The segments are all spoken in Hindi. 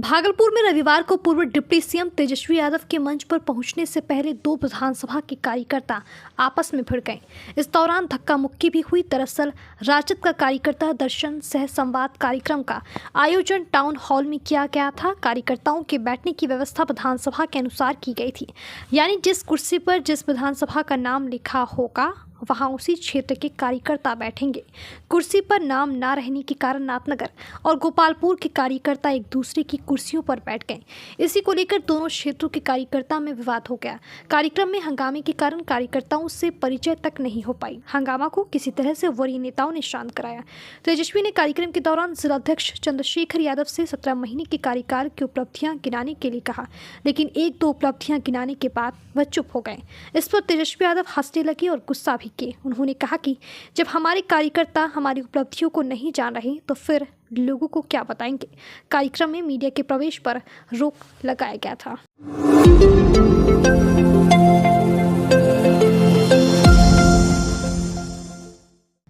भागलपुर में रविवार को पूर्व डिप्टी सीएम तेजस्वी यादव के मंच पर पहुंचने से पहले दो विधानसभा के कार्यकर्ता आपस में भिड़ गए। इस दौरान धक्का मुक्की भी हुई। दरअसल राजद का कार्यकर्ता दर्शन सह संवाद कार्यक्रम का आयोजन टाउन हॉल में किया गया था। कार्यकर्ताओं के बैठने की व्यवस्था विधानसभा के अनुसार की गई थी, यानी जिस कुर्सी पर जिस विधानसभा का नाम लिखा होगा वहां उसी क्षेत्र के कार्यकर्ता बैठेंगे। कुर्सी पर नाम ना रहने के कारण नाथनगर और गोपालपुर के कार्यकर्ता एक दूसरे की कुर्सियों पर बैठ गए। इसी को लेकर दोनों क्षेत्रों के कार्यकर्ता में विवाद हो गया। कार्यक्रम में हंगामे के कारण कार्यकर्ताओं से परिचय तक नहीं हो पाई। हंगामा को किसी तरह से वरीय नेताओं ने शांत कराया। तेजस्वी ने कार्यक्रम के दौरान जिलाध्यक्ष चंद्रशेखर यादव से 17 महीने के कार्यकाल की उपलब्धियां गिनाने के लिए कहा, लेकिन एक दो उपलब्धियां गिनाने के बाद वह चुप हो गए। इस पर तेजस्वी यादव हंसने लगे और गुस्सा भी किए। उन्होंने कहा कि जब हमारे कार्यकर्ता हमारी उपलब्धियों को नहीं जान रहे तो फिर लोगों को क्या बताएंगे। कार्यक्रम में मीडिया के प्रवेश पर रोक लगाया गया था।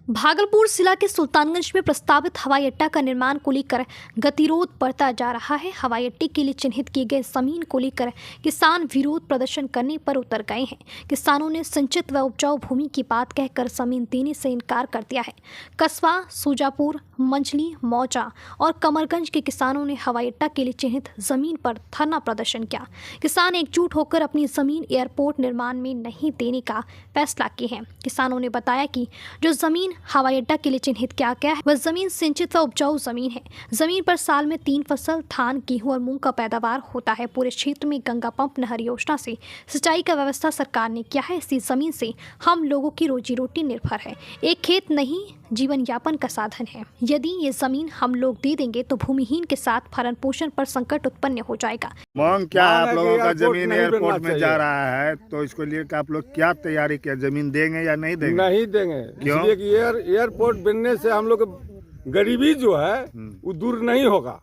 भागलपुर जिला के सुल्तानगंज में प्रस्तावित हवाई अड्डा का निर्माण को लेकर गतिरोध बढ़ता जा रहा है। हवाई अड्डे के लिए चिन्हित किए गए जमीन को लेकर किसान विरोध प्रदर्शन करने पर उतर गए हैं। किसानों ने सिंचित व उपजाऊ भूमि की बात कहकर जमीन देने से इनकार कर दिया है। कस्बा, सूजापुर, मंझली, मौजा और कमरगंज के किसानों ने हवाई अड्डा के लिए चिन्हित जमीन पर धरना प्रदर्शन किया। किसान एकजुट होकर अपनी जमीन एयरपोर्ट निर्माण में नहीं देने का फैसला किए हैं। किसानों ने बताया कि जो जमीन हवाई अड्डा के लिए चिन्हित किया गया है वह जमीन सिंचित व उपजाऊ जमीन है। जमीन पर साल में 3 फसल धान, गेहूं और मूंग का पैदावार होता है। पूरे क्षेत्र में गंगा पंप नहर योजना से सिंचाई का व्यवस्था सरकार ने किया है। इसी जमीन से हम लोगों की रोजी रोटी निर्भर है। एक खेत नहीं जीवन यापन का साधन है। यदि ये जमीन हम लोग दे देंगे तो भूमिहीन के साथ भरण पोषण पर संकट उत्पन्न हो जाएगा। मांग क्या आप लोगों का? जमीन एयरपोर्ट में जा रहा है तो इसको लिए आप लोग क्या तैयारी किया? जमीन देंगे या नहीं देंगे? नहीं देंगे। क्यों? इसलिए कि एयरपोर्ट बनने से हम लोग गरीबी जो है वो दूर नहीं होगा,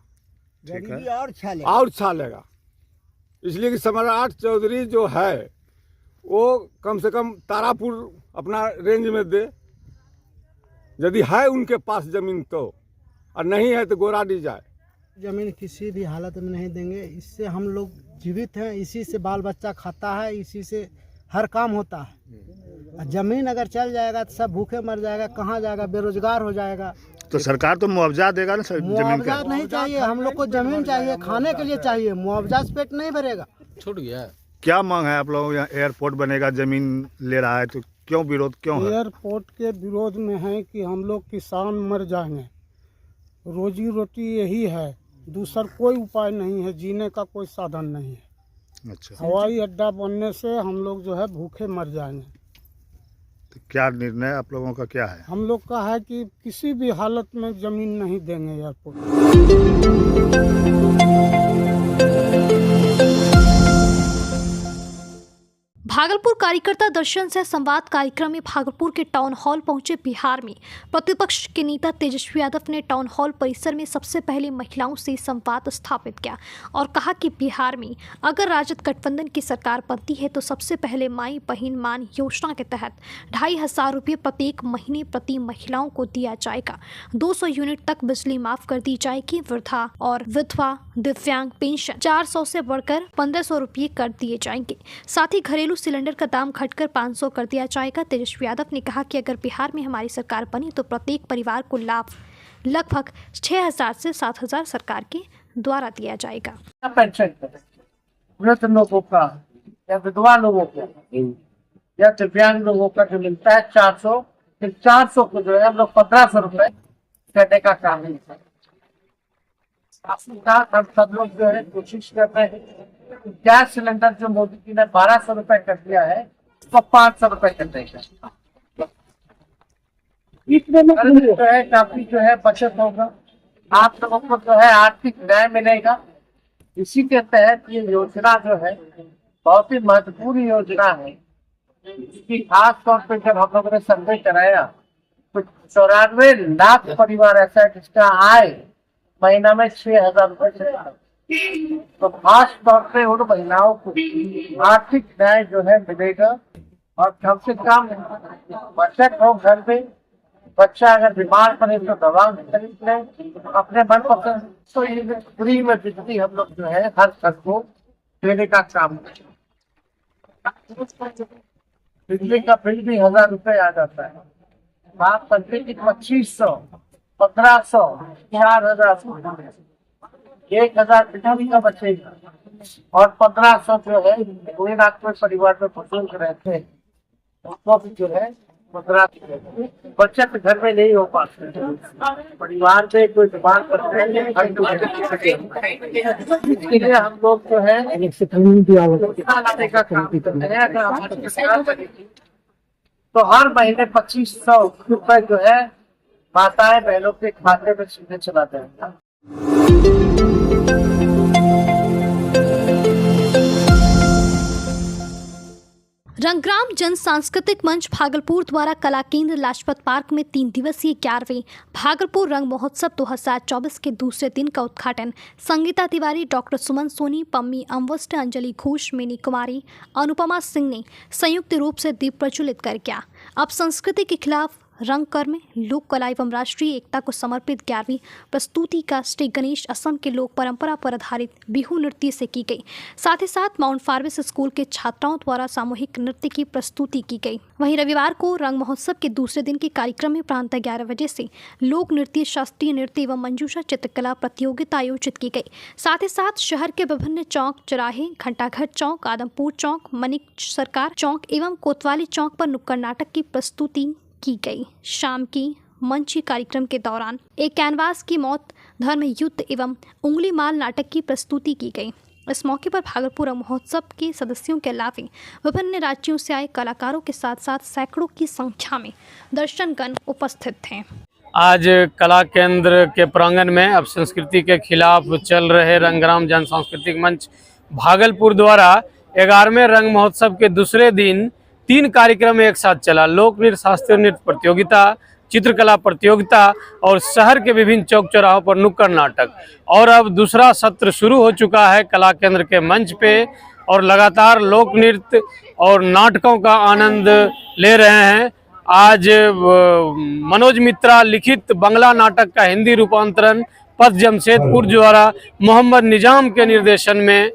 गरीबी और छालेगा। इसलिए कि सम्राट चौधरी जो है वो कम से कम तारापुर अपना रेंज में दे, यदि है उनके पास जमीन तो, और नहीं है तो गोराडी जाए। जमीन किसी भी हालत में नहीं देंगे। इससे हम लोग जीवित हैं, इसी से बाल बच्चा खाता है, इसी से हर काम होता है। जमीन अगर चल जाएगा तो सब भूखे मर जाएगा, कहाँ जाएगा, बेरोजगार हो जाएगा। तो सरकार तो मुआवजा देगा ना सर? मुआवजा नहीं चाहिए, हम लोग को जमीन चाहिए, खाने के लिए चाहिए। मुआवजा से पेट नहीं भरेगा। छूट गया। क्या मांग है आप लोगों? यहाँ एयरपोर्ट बनेगा, जमीन ले रहा है तो क्यों विरोध क्यों है? एयरपोर्ट के विरोध में है कि हम लोग किसान मर जाएंगे, रोजी रोटी यही है, दूसरा कोई उपाय नहीं है, जीने का कोई साधन नहीं है। अच्छा, हवाई अड्डा बनने से हम लोग जो है भूखे मर जाएंगे। तो क्या निर्णय आप लोगों का क्या है? हम लोग का है कि किसी भी हालत में जमीन नहीं देंगे एयरपोर्ट। भागलपुर कार्यकर्ता दर्शन से संवाद कार्यक्रम में भागलपुर के टाउन हॉल पहुंचे। बिहार में प्रतिपक्ष के नेता तेजस्वी यादव ने टाउन हॉल परिसर में सबसे पहले महिलाओं से संवाद स्थापित किया और कहा कि बिहार में अगर राजद गठबंधन की सरकार बनती है तो सबसे पहले माई बहन मान योजना के तहत 2,500 रुपये प्रत्येक महीने प्रति महिलाओं को दिया जाएगा। 200 यूनिट तक बिजली माफ कर दी जाएगी। वृद्धा और विधवा दिव्यांग पेंशन 400 से बढ़कर 1,500 रुपये कर दिए जाएंगे। साथ ही घरेलू सिलेंडर का दाम घटकर 500 कर दिया जाएगा। तेजस्वी यादव ने कहा कि अगर बिहार में हमारी सरकार बनी तो प्रत्येक परिवार को लाभ लगभग 6,000 से 7,000 सरकार के द्वारा दिया जाएगा। पेंशन वृद्ध लोगों का या विधवा लोगों का या दिव्यांग लोगों का जो मिलता है 400, फिर 400 को जो है हम लोग 1,500 रुपए करने का काम है। हम सब लोग जो है कोशिश कर रहे हैं। गैस सिलेंडर जो मोदी जी ने 1,200 रुपए कर दिया है उसको 500 रुपए कर देगा। इसमें जो है काफी जो है बचत होगा, आप लोगों को जो है आर्थिक न्याय मिलेगा। इसी के तहत ये योजना जो है बहुत ही महत्वपूर्ण योजना है। इसकी खास तौर पे जब हम लोगों ने सर्वे कराया तो 94 लाख परिवार ऐसा है जिसका आय महीना में 6,000 रुपए से, तो खास तौर पे उन महिलाओं को आर्थिक न्याय जो है मिलेगा और कम से कम बचत हो घर में, बच्चा अगर बीमार पड़े तो दवा खरीद ले, अपने मनपसंद। तो ये फ्री में बिजली हम लोग जो है हर घर को देने का काम करते हैं। बिजली का बिल भी 1000 रुपये आ जाता है। बात करते कि 2500, 1500, 4000, 1000 बिजली का बचेगा और 1500 जो है कोई ना कोई परिवार में बुजुर्ग रहते हैं, उसको भी जो है बचत घर में नहीं हो पाते, परिवार में कोई बीमार पड़ते हैं। इसके लिए हम लोग जो है लाने का काम करते हैं। तो हर महीने 2500 रुपए जो है माताएं बहनों के खाते में सीधे चलाते हैं। रंगग्राम जन सांस्कृतिक मंच भागलपुर द्वारा कला केंद्र लाजपत पार्क में 3 दिवसीय 11वें भागलपुर रंग महोत्सव 2024 के दूसरे दिन का उद्घाटन संगीता तिवारी, डॉक्टर सुमन सोनी, पम्मी अम्वस्ट, अंजलि घोष, मिनी कुमारी, अनुपमा सिंह ने संयुक्त रूप से दीप प्रज्वलित कर किया। अब संस्कृति के खिलाफ रंग कर्म लोक कला एवं राष्ट्रीय एकता को समर्पित 11वीं प्रस्तुति का श्री गणेश असम के लोक परंपरा पर आधारित बिहू नृत्य से की गई। साथ ही साथ माउंट फार्वेस स्कूल के छात्राओं द्वारा सामूहिक नृत्य की प्रस्तुति की गई। वहीं रविवार को रंग महोत्सव के दूसरे दिन के कार्यक्रम में प्रांत 11 बजे से लोक नृत्य, शास्त्रीय नृत्य एवं मंजूषा चित्रकला प्रतियोगिता आयोजित की गई। साथ ही साथ शहर के विभिन्न चौक चौराहे, घंटाघर चौक, आदमपुर चौक, मनिक सरकार चौक एवं कोतवाली चौक पर नुक्कड़ नाटक की प्रस्तुति की गई। शाम की मंची कार्यक्रम के दौरान एक कैनवास की मौत, धर्म युद्ध एवं उंगली माल नाटक की प्रस्तुति की गई। इस मौके पर भागलपुर महोत्सव के सदस्यों के अलावा विभिन्न राज्यों से आए कलाकारों के साथ साथ सैकड़ों की संख्या में दर्शकगण उपस्थित थे। आज कला केंद्र के प्रांगण में अब संस्कृति के खिलाफ चल रहे रंगग्राम जन सांस्कृतिक मंच भागलपुर द्वारा 11वें रंग महोत्सव के दूसरे दिन 3 कार्यक्रम एक साथ चला। लोक नृत्य, शास्त्रीय नृत्य प्रतियोगिता, चित्रकला प्रतियोगिता और शहर के विभिन्न चौक चौराहों पर नुक्कड़ नाटक। और अब दूसरा सत्र शुरू हो चुका है कला केंद्र के मंच पे और लगातार लोक नृत्य और नाटकों का आनंद ले रहे हैं। आज मनोज मित्रा लिखित बंगला नाटक का हिंदी रूपांतरण पथ जमशेदपुर द्वारा मोहम्मद निजाम के निर्देशन में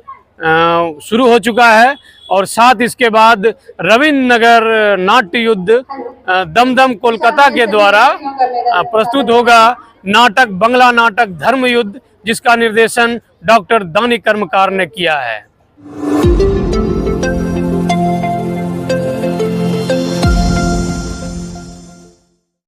शुरू हो चुका है। और साथ इसके बाद रविंद्र नगर नाट्य युद्ध दमदम कोलकाता के द्वारा प्रस्तुत होगा नाटक, बंगला नाटक धर्म युद्ध, जिसका निर्देशन डॉक्टर दानी कर्मकार ने किया है।